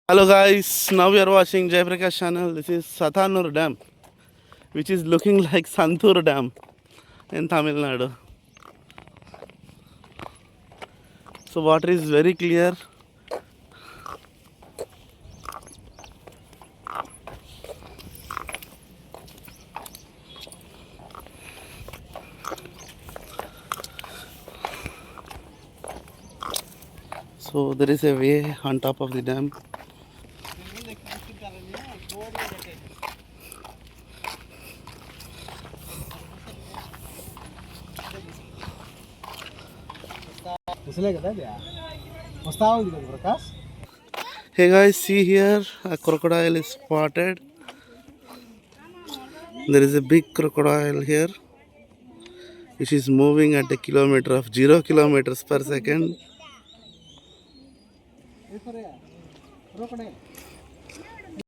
Hello guys, now we are watching Jaiprakash channel. This is Sathanur Dam, which is looking like Santur Dam in Tamil Nadu. So water is very clear. So there is a way on top of the dam. Hey guys, see here a crocodile is spotted. There is a big crocodile here which is moving at a kilometer of 0 kilometers per second.